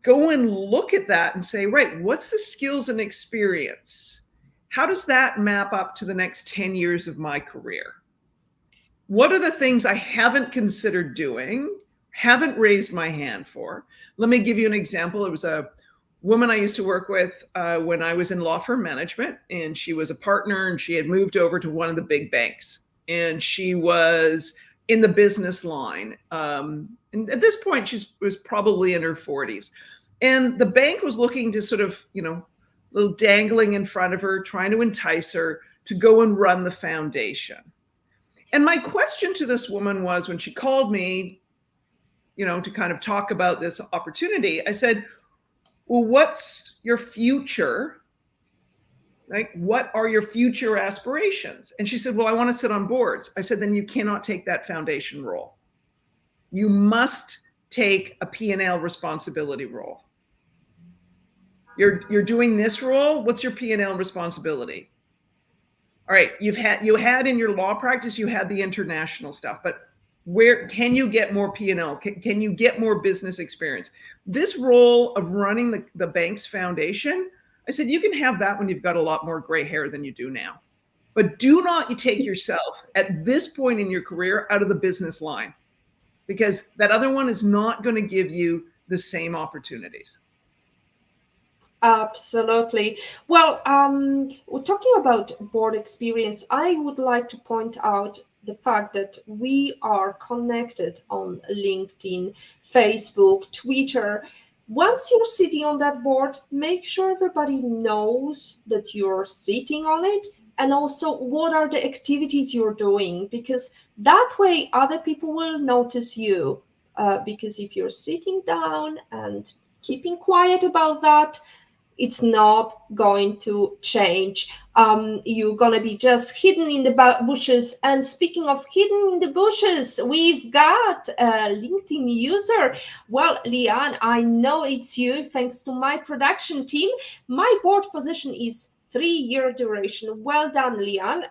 Go and look at that and say, right, what's the skills and experience? How does that map up to the next 10 years of my career? What are the things I haven't considered doing, haven't raised my hand for? Let me give you an example. It was a woman I used to work with when I was in law firm management, and she was a partner, and she had moved over to one of the big banks, and she was in the business line. And at this point, she was probably in her 40s. And the bank was looking to sort of, little dangling in front of her, trying to entice her to go and run the foundation. And my question to this woman was, when she called me, to kind of talk about this opportunity, I said, well, what's your future? Like, what are your future aspirations? And she said, well, I want to sit on boards. I said, then you cannot take that foundation role. You must take a P&L responsibility role. You're doing this role. What's your P&L responsibility? All right, you had in your law practice, you had the international stuff, but where can you get more P&L? Can you get more business experience? This role of running the bank's foundation, I said, you can have that when you've got a lot more gray hair than you do now. But do not take yourself at this point in your career out of the business line, because that other one is not going to give you the same opportunities. Absolutely. Well, we're talking about board experience. I would like to point out the fact that we are connected on LinkedIn, Facebook, Twitter. Once you're sitting on that board, make sure everybody knows that you're sitting on it, and also what are the activities you're doing, because that way other people will notice you. Because if you're sitting down and keeping quiet about that, it's not going to change. You're going to be just hidden in the bushes. And speaking of hidden in the bushes, we've got a LinkedIn user. Well, Leanne, I know it's you. Thanks to my production team, my board position is 3-year duration. Well done, Lian.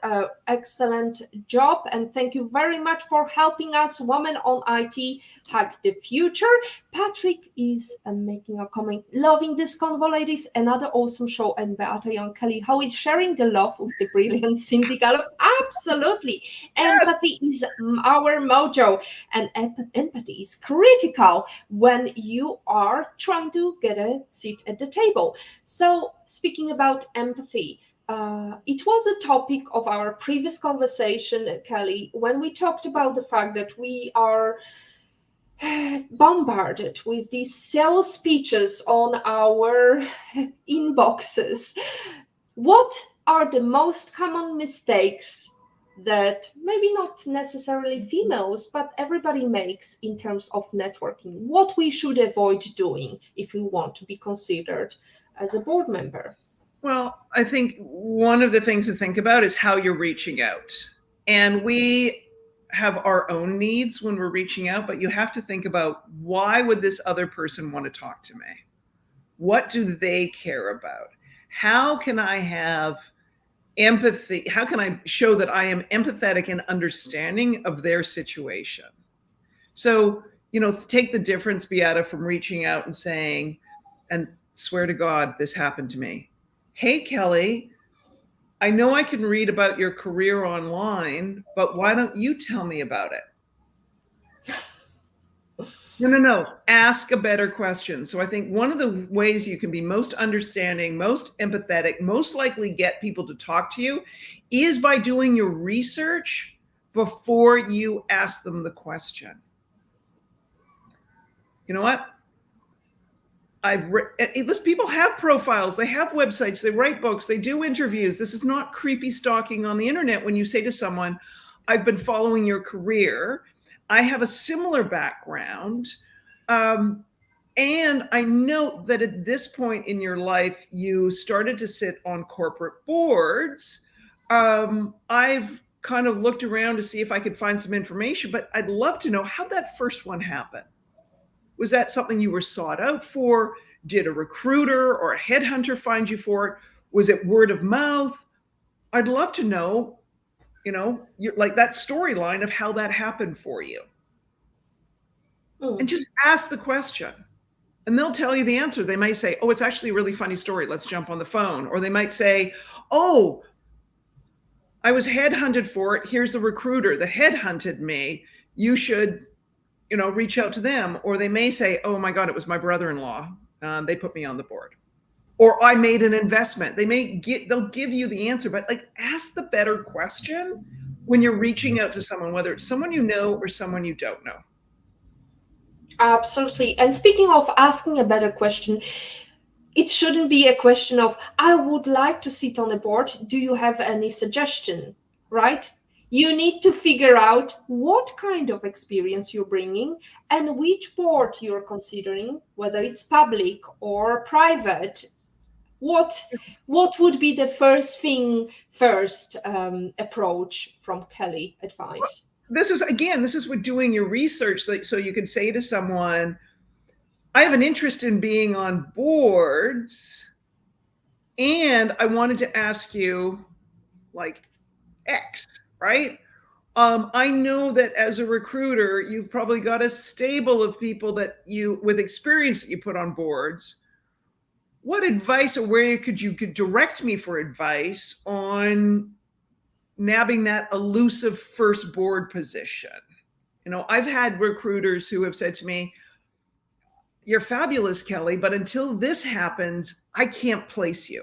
Excellent job. And thank you very much for helping us, Women on IT, hack the future. Patrick is making a comment. Loving this convo, ladies. Another awesome show. And Beata Young Kelly, how is sharing the love with the brilliant Cindy Gallup? Absolutely. Empathy is our mojo. And empathy is critical when you are trying to get a seat at the table. So speaking about empathy, it was a topic of our previous conversation, Kelly, when we talked about the fact that we are bombarded with these sales speeches on our inboxes. What are the most common mistakes that maybe not necessarily females, but everybody makes in terms of networking? What we should avoid doing if we want to be considered as a board member? Well, I think one of the things to think about is how you're reaching out. And we have our own needs when we're reaching out, but you have to think about, why would this other person want to talk to me? What do they care about? How can I have empathy? How can I show that I am empathetic and understanding of their situation? So, take the difference, Beata, from reaching out and saying, and swear to God, this happened to me. Hey, Kelly, I know I can read about your career online, but why don't you tell me about it? No. Ask a better question. So I think one of the ways you can be most understanding, most empathetic, most likely get people to talk to you is by doing your research before you ask them the question. You know what? People have profiles, they have websites, they write books, they do interviews. This is not creepy stalking on the internet when you say to someone, I've been following your career, I have a similar background, and I know that at this point in your life, you started to sit on corporate boards. I've kind of looked around to see if I could find some information, but I'd love to know how that first one happened. Was that something you were sought out for? Did a recruiter or a headhunter find you for it? Was it word of mouth? I'd love to know, like that storyline of how that happened for you. And just ask the question. And they'll tell you the answer. They might say, oh, it's actually a really funny story. Let's jump on the phone. Or they might say, oh, I was headhunted for it. Here's the recruiter that headhunted me. You should reach out to them. Or they may say, oh my God, it was my brother-in-law. They put me on the board. Or I made an investment. They'll give you the answer, but ask the better question when you're reaching out to someone, whether it's someone you know or someone you don't know. Absolutely. And speaking of asking a better question, it shouldn't be a question of, I would like to sit on a board. Do you have any suggestion? Right? You need to figure out what kind of experience you're bringing and which board you're considering, whether it's public or private. What would be the first approach from Kelly advice? This is what doing your research. So you could say to someone, I have an interest in being on boards, and I wanted to ask you X, right? I know that as a recruiter, you've probably got a stable of people with experience that you put on boards. What advice, or where could direct me for advice on nabbing that elusive first board position? I've had recruiters who have said to me, you're fabulous, Kelly, but until this happens, I can't place you.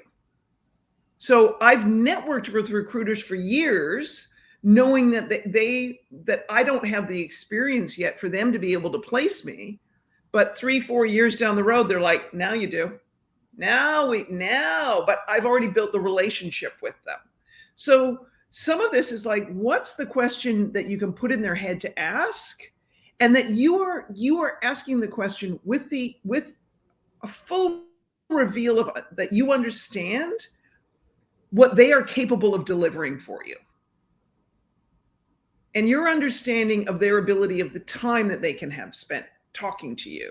So I've networked with recruiters for years, knowing that I don't have the experience yet for them to be able to place me. But 3-4 years down the road, they're like, now you do. But I've already built the relationship with them. So some of this is what's the question that you can put in their head to ask, and that you are asking the question with a full reveal of that you understand what they are capable of delivering for you, and your understanding of their ability of the time that they can have spent talking to you,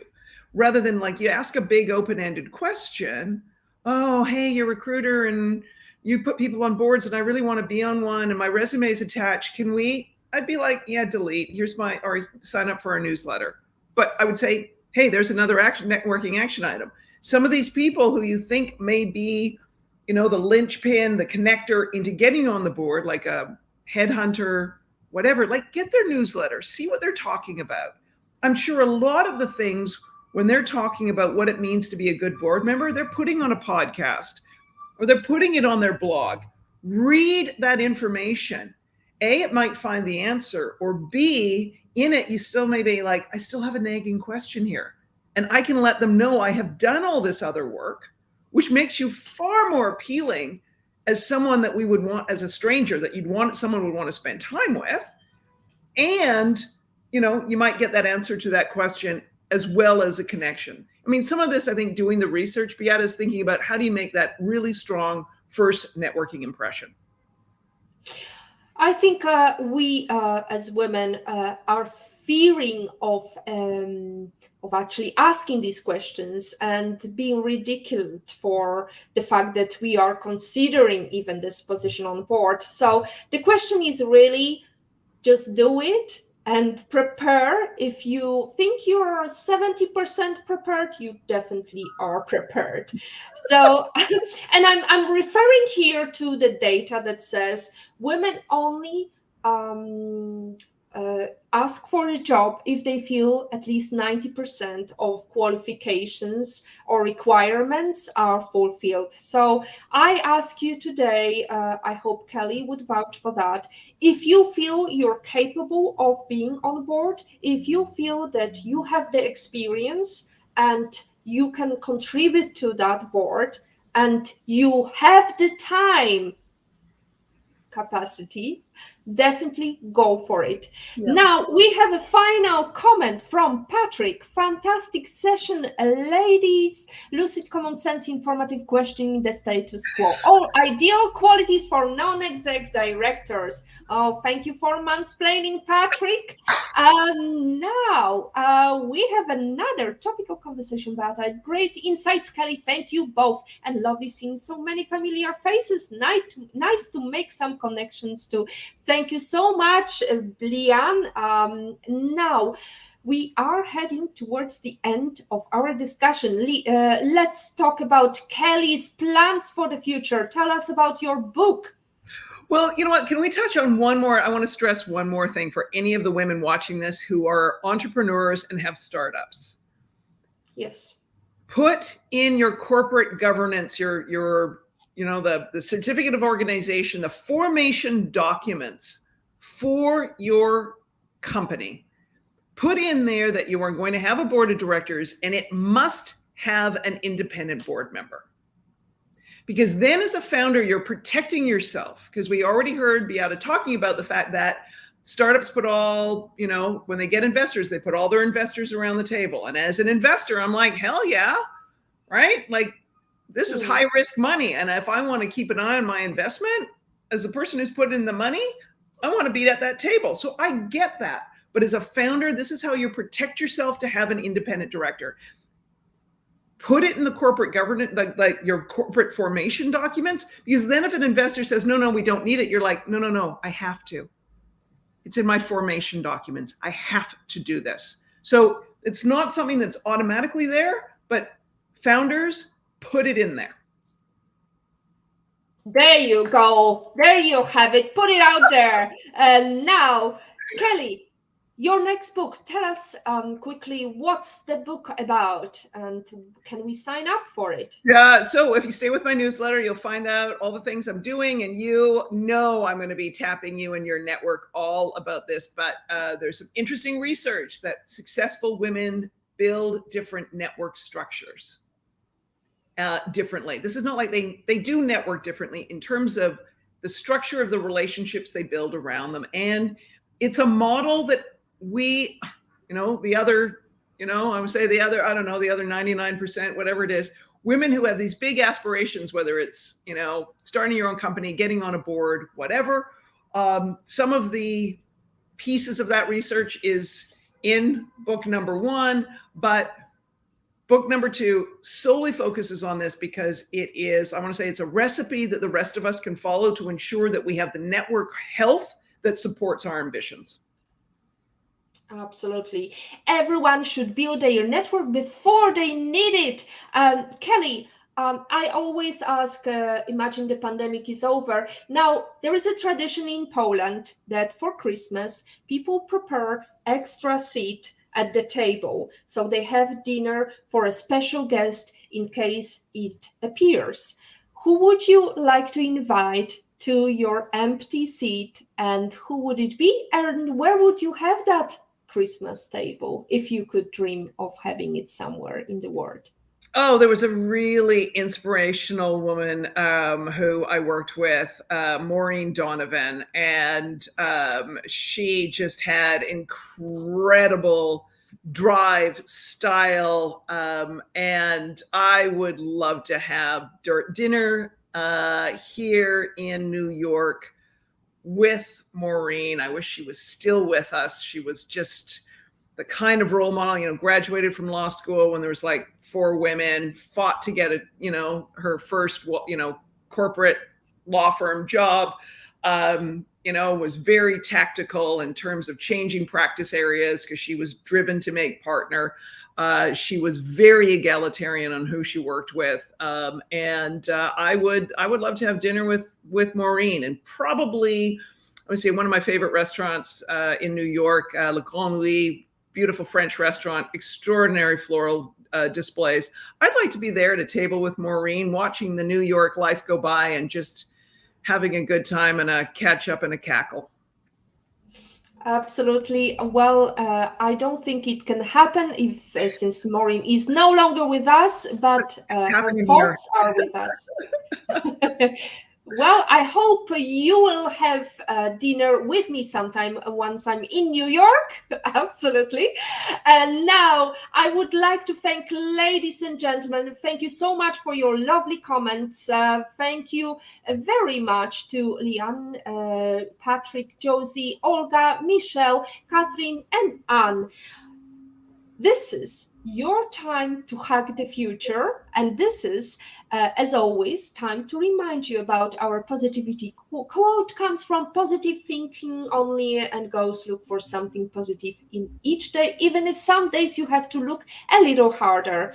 rather than you ask a big open-ended question. Oh, hey, you're a recruiter, and you put people on boards and I really want to be on one and my resume is attached. Can we? I'd be like, yeah, delete. Here's my, or sign up for our newsletter. But I would say, hey, there's another networking action item. Some of these people who you think may be, the linchpin, the connector into getting on the board, like a headhunter, whatever, like get their newsletter, see what they're talking about. I'm sure a lot of the things when they're talking about what it means to be a good board member, they're putting on a podcast or they're putting it on their blog. Read that information. A, it might find the answer, or B, in it, you still may be like, I still have a nagging question here. And I can let them know I have done all this other work, which makes you far more appealing as someone that we would want as a stranger, that someone would want to spend time with. And, you might get that answer to that question as well as a connection. I mean, some of this, I think, doing the research, Beata, is thinking about how do you make that really strong first networking impression? I think we as women are fearing of actually asking these questions and being ridiculed for the fact that we are considering even this position on board. So the question is really just do it and prepare. If you think you're 70% prepared, you definitely are prepared. So, and I'm referring here to the data that says women only ask for a job if they feel at least 90% of qualifications or requirements are fulfilled. So I ask you today, I hope Kelly would vouch for that, if you feel you're capable of being on board, if you feel that you have the experience and you can contribute to that board and you have the time capacity, definitely go for it. Yeah. Now we have a final comment from Patrick. Fantastic session, ladies. Lucid common sense, informative questioning the status quo. All ideal qualities for non-exec directors. Oh, thank you for mansplaining, Patrick. Now we have another topical conversation about that. Great insights, Kelly. Thank you both. And lovely seeing so many familiar faces. Nice to make some connections too. Thank you so much, Lian. Now, we are heading towards the end of our discussion. Let's talk about Kelly's plans for the future. Tell us about your book. Well, you know what? Can we touch on one more? I want to stress one more thing for any of the women watching this who are entrepreneurs and have startups. Yes. Put in your corporate governance, your the certificate of organization, the formation documents for your company. Put in there that you are going to have a board of directors and it must have an independent board member. Because then as a founder, you're protecting yourself, because we already heard Beata talking about the fact that startups put all, when they get investors, they put all their investors around the table. And as an investor, I'm like, hell yeah, right? Like, this is high risk money. And if I want to keep an eye on my investment as the person who's put in the money, I want to be at that table. So I get that. But as a founder, this is how you protect yourself to have an independent director. Put it in the corporate governance, like your corporate formation documents, because then if an investor says, no, we don't need it, you're like, no, I have to. It's in my formation documents. I have to do this. So it's not something that's automatically there, but founders, put it in there. There you go. There you have it. Put it out there. And now, Kelly, your next book. Tell us quickly, what's the book about and can we sign up for it? Yeah, so if you stay with my newsletter, you'll find out all the things I'm doing, and I'm going to be tapping you and your network all about this. But there's some interesting research that successful women build different network structures differently. This is not like they do network differently in terms of the structure of the relationships they build around them. And it's a model that we, the other, I would say the other 99%, whatever it is, women who have these big aspirations, whether it's, starting your own company, getting on a board, whatever. Some of the pieces of that research is in book number 1, but Book number 2 solely focuses on this because it is, I want to say, it's a recipe that the rest of us can follow to ensure that we have the network health that supports our ambitions. Absolutely. Everyone should build their network before they need it. Kelly, I always ask, imagine the pandemic is over. Now, there is a tradition in Poland that for Christmas, people prepare extra seat at the table. So they have dinner for a special guest in case it appears. Who would you like to invite to your empty seat, and who would it be? And where would you have that Christmas table if you could dream of having it somewhere in the world? Oh, there was a really inspirational woman who I worked with, Maureen Donovan, and she just had incredible drive, style, and I would love to have dinner here in New York with Maureen. I wish she was still with us. She was just the kind of role model, graduated from law school when there was like 4 women, fought to get her first, corporate law firm job, was very tactical in terms of changing practice areas because she was driven to make partner. She was very egalitarian on who she worked with. And I would love to have dinner with Maureen, and probably, I would say, one of my favorite restaurants in New York, Le Grand Louis, beautiful French restaurant, extraordinary floral displays. I'd like to be there at a table with Maureen, watching the New York life go by and just having a good time and a catch up and a cackle. Absolutely. Well, I don't think it can happen if since Maureen is no longer with us, but her thoughts are with us. Well, I hope you will have dinner with me sometime once I'm in New York. Absolutely. And now I would like to thank, ladies and gentlemen, thank you so much for your lovely comments. Thank you very much to Lian, Patrick, Josie, Olga, Michelle, Catherine, and Anne. This is your time to hack the future, and this is, as always, time to remind you about our positivity quote. Comes from Positive Thinking Only and goes, look for something positive in each day, even if some days you have to look a little harder.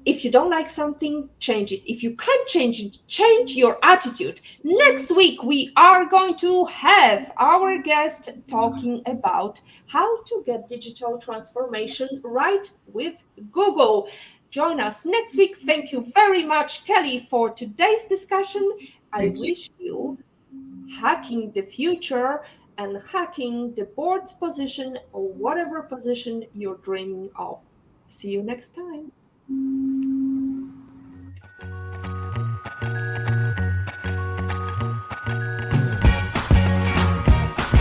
If you don't like something, change it. If you can't change it, change your attitude. Next week, we are going to have our guest talking about how to get digital transformation right with Google. Join us next week. Thank you very much, Kelly, for today's discussion. I wish you hacking the future and hacking the board's position or whatever position you're dreaming of. See you next time.